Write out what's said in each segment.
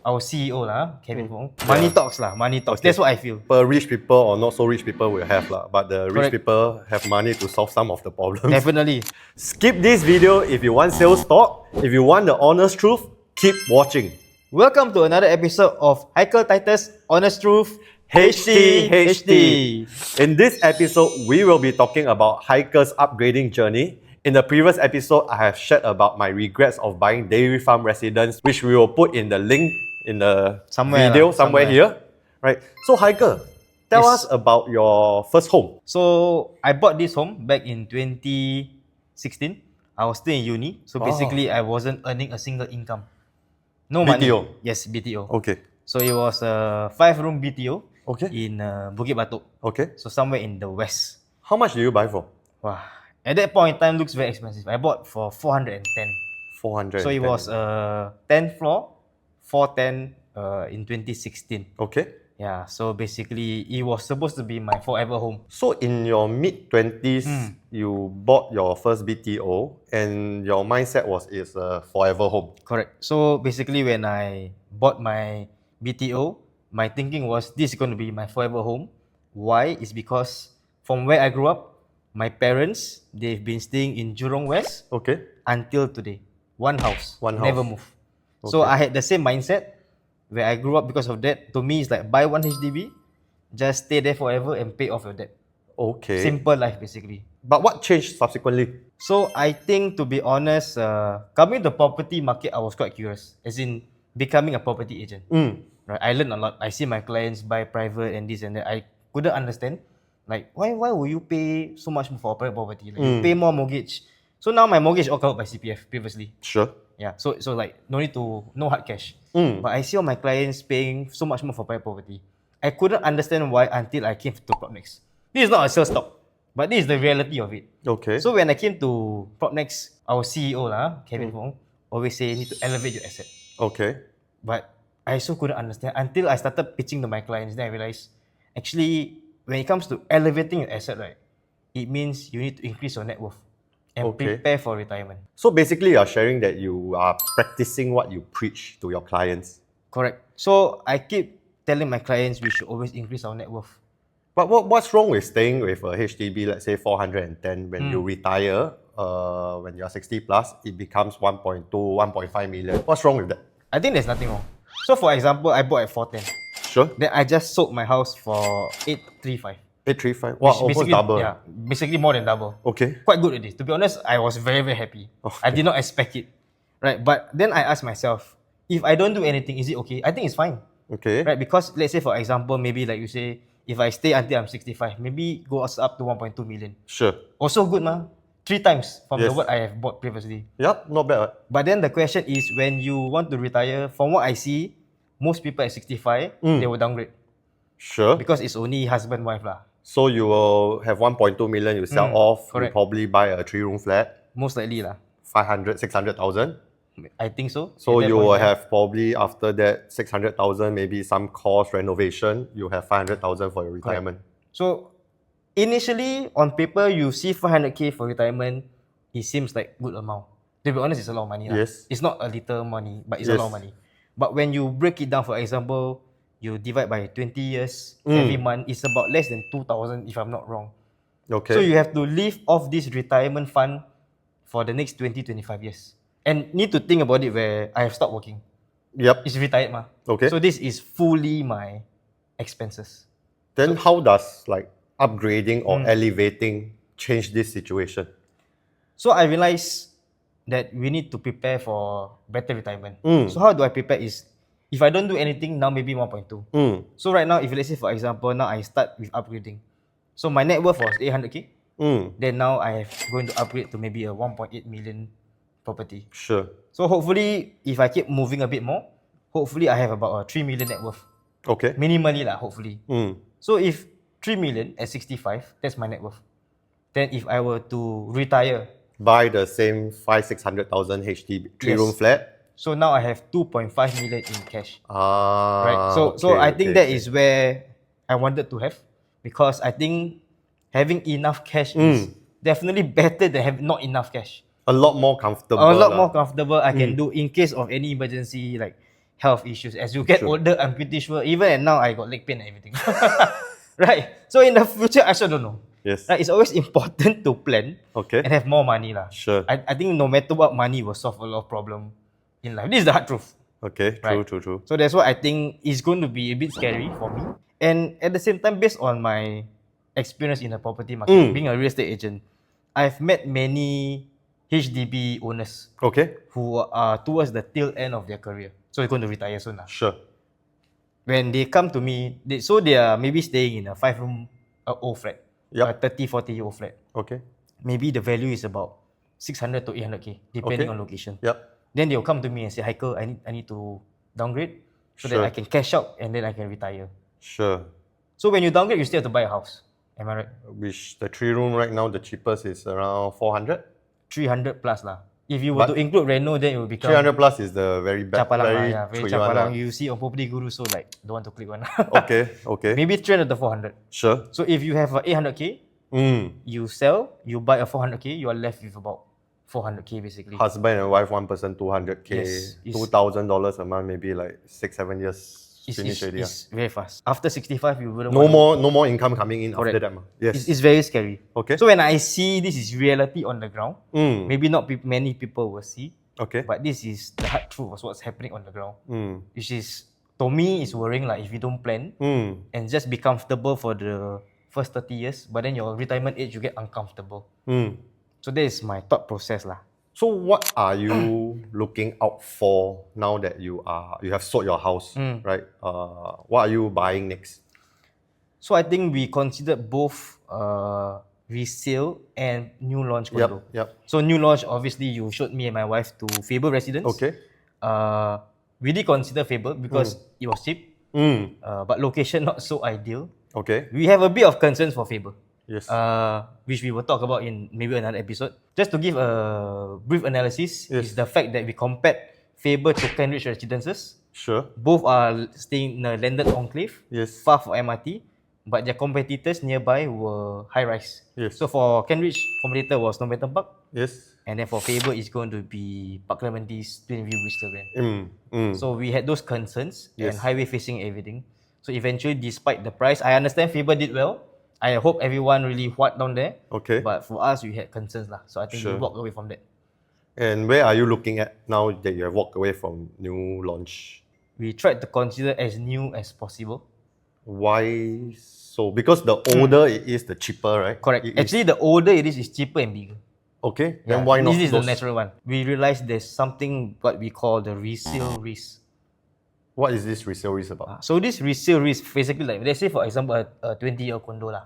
our CEO lah, Kevin Fong. Money talks lah, money talks. Okay. That's what I feel. But rich people or not so rich people will have lah. But the rich Correct. people have money to solve some of the problems. Definitely. Skip this video if you want sales talk. If you want the honest truth, keep watching. Welcome to another episode of Haikal Titus Honest Truth. HTHT. In this episode, we will be talking about Haikal's upgrading journey. In the previous episode, I have shared about my regrets of buying dairy farm residence, which we will put in the link in the video somewhere here. Right. So Haikal, tell us about your first home. So I bought this home back in 2016. I was still in uni. So basically, I wasn't earning a single income. No money. BTO? Yes, BTO. Okay. So it was a 5-room BTO in Bukit Batok. Okay. So somewhere in the west. How much did you buy for? Wow. At that point in time, looks very expensive. I bought for 410. 400. So it was 10th floor, 410 in 2016. Okay. Yeah, so basically, it was supposed to be my forever home. So in your mid-20s, you bought your first BTO and your mindset was it's a forever home. Correct. So basically, when I bought my BTO, my thinking was this is going to be my forever home. Why? It's because from where I grew up, my parents, they've been staying in Jurong West until today. One house. Never move. Okay. So I had the same mindset where I grew up because of that. To me, it's like buy one HDB, just stay there forever and pay off your debt. Okay. Simple life, basically. But what changed subsequently? So I think, to be honest, coming to the property market, I was quite curious. As in, becoming a property agent. Right? I learned a lot. I see my clients buy private and this and that. I couldn't understand. Like, why would you pay so much for a private property? Like, you pay more mortgage. So now my mortgage all covered by CPF previously. Sure. Yeah. So like, no hard cash. But I see all my clients paying so much more for private property. I couldn't understand why until I came to PropNext. This is not a sales talk, but this is the reality of it. Okay. So when I came to PropNext, our CEO lah, Kevin Fong, always say you need to elevate your asset. Okay. But I also couldn't understand until I started pitching to my clients. Then I realized, actually, when it comes to elevating your asset, right, it means you need to increase your net worth and prepare for retirement. So basically, you're sharing that you are practicing what you preach to your clients. Correct. So I keep telling my clients we should always increase our net worth. But what's wrong with staying with a HDB, let's say 410, when you retire, when you're 60 plus, it becomes 1.2, 1.5 million. What's wrong with that? I think there's nothing wrong. So for example, I bought at 410. Sure. Then I just sold my house for 835. 835. Wow, almost double. Yeah, basically more than double. Okay. Quite good at this. To be honest, I was very, very happy. Okay. I did not expect it. Right. But then I asked myself, if I don't do anything, is it okay? I think it's fine. Okay. Right. Because let's say, for example, maybe like you say, if I stay until I'm 65, maybe goes up to 1.2 million. Sure. Also good, ma. 3 times from the what I have bought previously. Yep, not bad. But then the question is, when you want to retire, from what I see, most people at 65, they will downgrade. Sure. Because it's only husband, wife lah. So you will have 1.2 million, you sell off, you probably buy a 3-room flat. Most likely lah. 500, 600,000. I think so. So you will have probably after that 600,000, maybe some cost renovation, you have 500,000 for your retirement. Correct. So initially, on paper, you see 500k for retirement, it seems like good amount. To be honest, it's a lot of money. Yes. It's not a little money, but it's a lot of money. But when you break it down, for example, you divide by 20 years, every month, it's about less than 2,000 if I'm not wrong. Okay. So you have to live off this retirement fund for the next 20-25 years. And need to think about it where I have stopped working. Yep. It's retired ma. Okay. So this is fully my expenses. Then how does like upgrading or elevating change this situation? So I realized that we need to prepare for better retirement. So how do I prepare is, if I don't do anything, now maybe 1.2. So right now, if let's say for example, now I start with upgrading. So my net worth was 800k. Then now I have going to upgrade to maybe a 1.8 million property. Sure. So hopefully, if I keep moving a bit more, hopefully I have about a 3 million net worth. Okay. Minimally lah, hopefully. So if 3 million at 65, that's my net worth. Then if I were to retire, buy the same 500,000-600,000 HDB 3-room flat. So now I have 2.5 million in cash. Right. So I think that is where I wanted to have, because I think having enough cash is definitely better than having not enough cash. A lot more comfortable. A lot more comfortable. I can do in case of any emergency, like health issues. As you get Sure. older, I'm pretty sure, even and now I got leg pain and everything. Right? So in the future, I also don't know. Yes. Right? It's always important to plan Okay. and have more money lah. Sure. I think no matter what, money will solve a lot of problem in life. This is the hard truth. Okay. True, Right. true. So that's why I think it's going to be a bit scary for me. And at the same time, based on my experience in the property market, being a real estate agent, I've met many HDB owners Okay. who are towards the tail end of their career. So they're going to retire soon. Sure. When they come to me, they are maybe staying in a 5-room old flat, Yup. a 30, 40-year-old flat. Okay. Maybe the value is about 600 to 800K, depending Okay. on location. Yep. Then they'll come to me and say, Haikal, I need to downgrade so Sure. that I can cash out and then I can retire. Sure. So when you downgrade, you still have to buy a house. Am I right? Which the 3-room right now, the cheapest is around 400. 300 plus lah. If you were But to include reno, then it will become 300 plus is the very bad, chapalang lah. very Yeah, very cui one chapalang. lah. You see on Property Guru, so like don't want to click one. Okay. Okay. Maybe 300 to 400. Sure. So if you have a 800K, you sell, you buy a 400K, you are left with about 400K basically. Husband and wife, one person 200K, Yes, it's- $2,000 a month, maybe like 6-7 years. Finish already. It's very fast. After 65, you wouldn't No want more, no more income coming in Correct. after that. Yes. It's very scary. Okay. So when I see this is reality on the ground, Mm. maybe not many people will see, Okay. but this is the hard truth of what's happening on the ground. Mm. Which is, to me, is worrying like if you don't plan Mm. and just be comfortable for the first 30 years, but then your retirement age, you get uncomfortable. Mm. So that is my thought process lah. So what are you looking out for now that you have sold your house, right? What are you buying next? So I think we considered both resale and new launch condo. Yep. So new launch, obviously, you showed me and my wife to Faber Residence. Okay. We did consider Faber because it was cheap, but location not so ideal. Okay. We have a bit of concerns for Faber, Yes. which we will talk about in maybe another episode. Just to give a brief analysis, Yes. is the fact that we compared Faber to Cambridge Residences. Sure. Both are staying in a landed enclave, Yes. far from MRT, but their competitors nearby were high rise. Yes. So for Cambridge, competitor was Normanton Park, Yes. and then for Faber is going to be Park Clementi's Twin View Bristol Grand. So we had those concerns and Yes. highway facing everything. So eventually, despite the price, I understand Faber did well. I hope everyone really whacked down there. Okay. But for us, we had concerns lah. So I think Sure. we walked away from that. And where are you looking at now that you have walked away from new launch? We tried to consider as new as possible. Why so? Because the older it is, the cheaper, right? Correct. It is- Actually, the older it is cheaper and bigger. okay. Yeah, Then why not? This is the those- natural one. We realized there's something what we call the resale risk. What is this resale risk about? So this resale risk, basically like, let's say for example, a 20-year condo lah.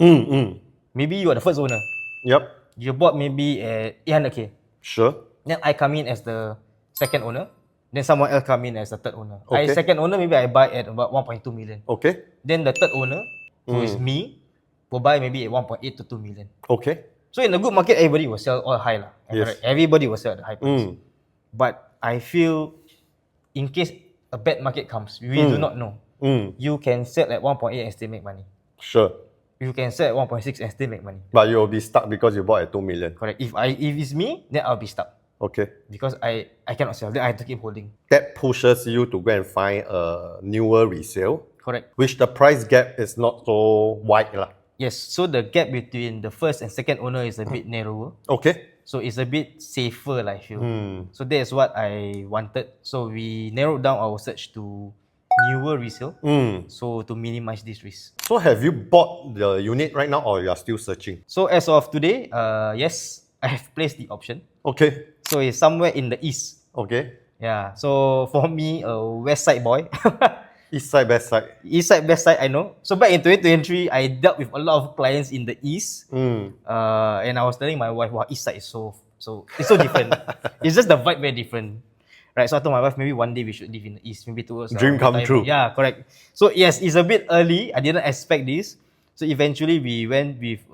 Maybe you are the first owner. Yep. You bought maybe at 800K. Sure. Then I come in as the second owner. Then someone else come in as the third owner. I Okay. second owner, maybe I buy at about 1.2 million. Okay. Then the third owner, who is me, will buy maybe at 1.8 to 2 million. Okay. So in a good market, everybody will sell all high lah. Am I Yes. right? Everybody will sell at the high price. But I feel, in case a bad market comes, we do not know. You can sell at 1.8 and still make money. Sure. You can sell at 1.6 and still make money. But you'll be stuck because you bought at 2 million. Correct. If it's me, then I'll be stuck Okay. because I cannot sell. Then I have to keep holding. That pushes you to go and find a newer resale, Correct. which the price gap is not so wide lah. Yes. So the gap between the first and second owner is a bit narrower. Okay. So it's a bit safer, I feel. So that's what I wanted. So we narrowed down our search to newer resale. So to minimize this risk. So have you bought the unit right now or you are still searching? So as of today, yes, I have placed the option. Okay. So it's somewhere in the east. Okay. Yeah. So for me, a west side boy. East side, west side. East side, best side, I know. So back in 2023, I dealt with a lot of clients in the east. And I was telling my wife, wow, east side is so it's so different. It's just the vibe very different. Right. So I told my wife, maybe one day we should live in the east, maybe towards Dream come retirement. true. Yeah, correct. So yes, it's a bit early. I didn't expect this. So eventually we went with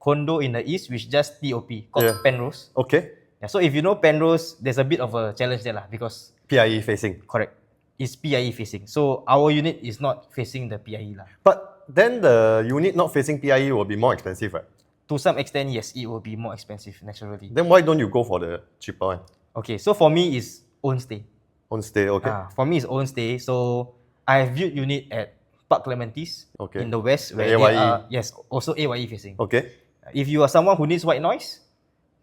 condo in the east, which just TOP called Yeah. Penrose. Okay. Yeah, so if you know Penrose, there's a bit of a challenge there lah, because PIE facing. correct, it's PIE facing. So our unit is not facing the PIE lah. But then the unit not facing PIE will be more expensive, right? To some extent, yes, it will be more expensive naturally. Then why don't you go for the cheaper one? Okay, so for me, it's own stay. On stay, okay. For me, it's own stay. So I viewed unit at Park Clementes Okay. in the west, where The they AYE. are also AYE facing. Okay. If you are someone who needs white noise,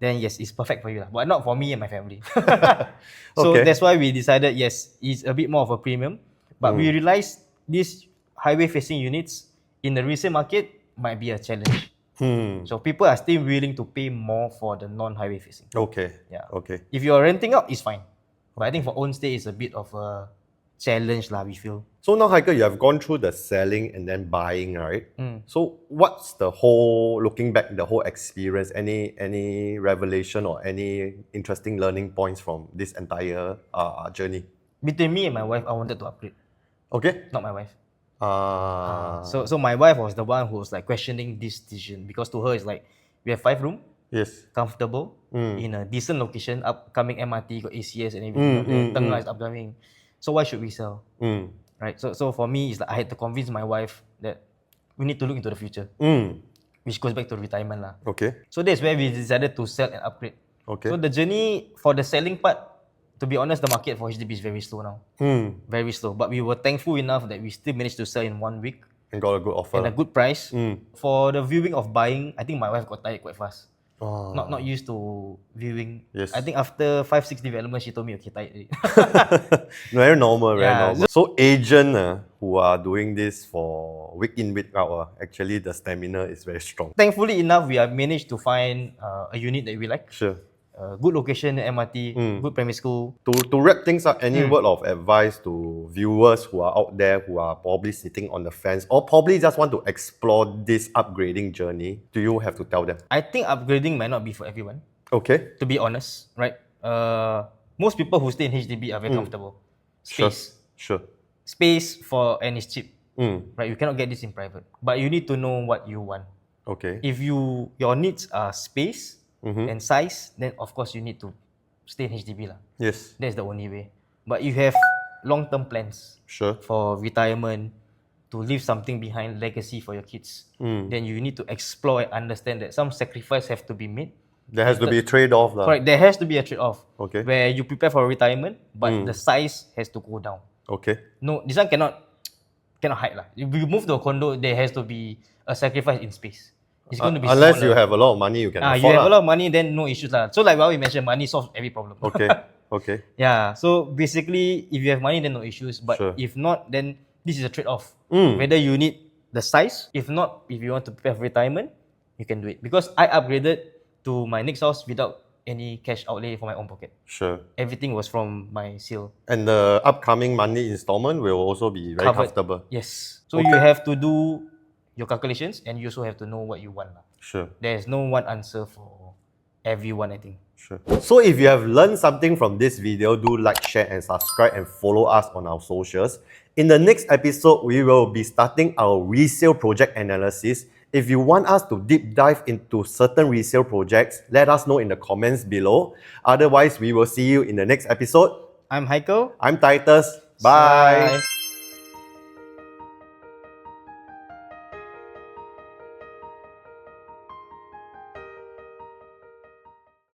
then yes, it's perfect for you lah. But not for me and my family. So Okay. that's why we decided yes, it's a bit more of a premium. But we realized these highway facing units in the resale market might be a challenge. So people are still willing to pay more for the non-highway facing. Okay. Yeah. Okay. If you're renting out, it's fine. But I think for own stay, it's a bit of a challenge lah, we feel. So now, Haikal, you have gone through the selling and then buying, right? So what's the whole, looking back, the whole experience? Any revelation or any interesting learning points from this entire journey? Between me and my wife, I wanted to upgrade. Okay. Not my wife. Ah. So my wife was the one who was like questioning this decision, because to her it's like, we have 5 room, Yes. comfortable, in a decent location, upcoming MRT, got ACS and everything. Tengah is upcoming. So why should we sell? Right. So for me, it's like I had to convince my wife that we need to look into the future, which goes back to retirement lah. Okay. So that's where we decided to sell and upgrade. Okay. So the journey for the selling part, to be honest, the market for HDB is very slow now. Very slow. But we were thankful enough that we still managed to sell in 1 week And got a good offer. at a good price. For the viewing of buying, I think my wife got tired quite fast. Ah. Not used to viewing. Yes. I think after 5-6 developments, she told me, okay, tired already. Very normal, very Yeah. normal. So agent who are doing this for week in, week out, actually the stamina is very strong. Thankfully enough, we have managed to find a unit that we like. Sure. Good location, MRT, good primary school. To wrap things up, any word of advice to viewers who are out there who are probably sitting on the fence or probably just want to explore this upgrading journey, do you have to tell them? I think upgrading might not be for everyone, Okay. to be honest, right? Most people who stay in HDB are very comfortable. Space. Sure. Space and it's cheap. Right? You cannot get this in private. But you need to know what you want. Okay. If your needs are space and size, then of course you need to stay in HDB lah. Yes. That's the only way. But you have long-term plans Sure. for retirement, to leave something behind, legacy for your kids. Then you need to explore and understand that some sacrifice have to be made. There has to be a trade-off. Correct. There has to be a trade-off. Okay. Where you prepare for retirement, but the size has to go down. Okay. No, this one cannot hide lah. If you move to a condo, there has to be a sacrifice in space. It's going to be Unless smaller. you have a lot of money, you can afford. You have a lah. lot of money, then no issues lah. So like what we mentioned, money solves every problem. Okay. Okay. Yeah. So basically, if you have money, then no issues. But Sure. if not, then this is a trade-off. Whether you need the size. If not, if you want to prepare for retirement, you can do it. Because I upgraded to my next house without any cash outlay for my own pocket. Sure. Everything was from my sale. And the upcoming monthly installment will also be very comfortable. Yes. So you have to do your calculations, and you also have to know what you want lah. Sure. There's no one answer for everyone, I think. Sure. So if you have learned something from this video, do like, share and subscribe and follow us on our socials. In the next episode, we will be starting our resale project analysis. If you want us to deep dive into certain resale projects, let us know in the comments below. Otherwise, we will see you in the next episode. I'm Haikal. I'm Titus. Bye. Bye.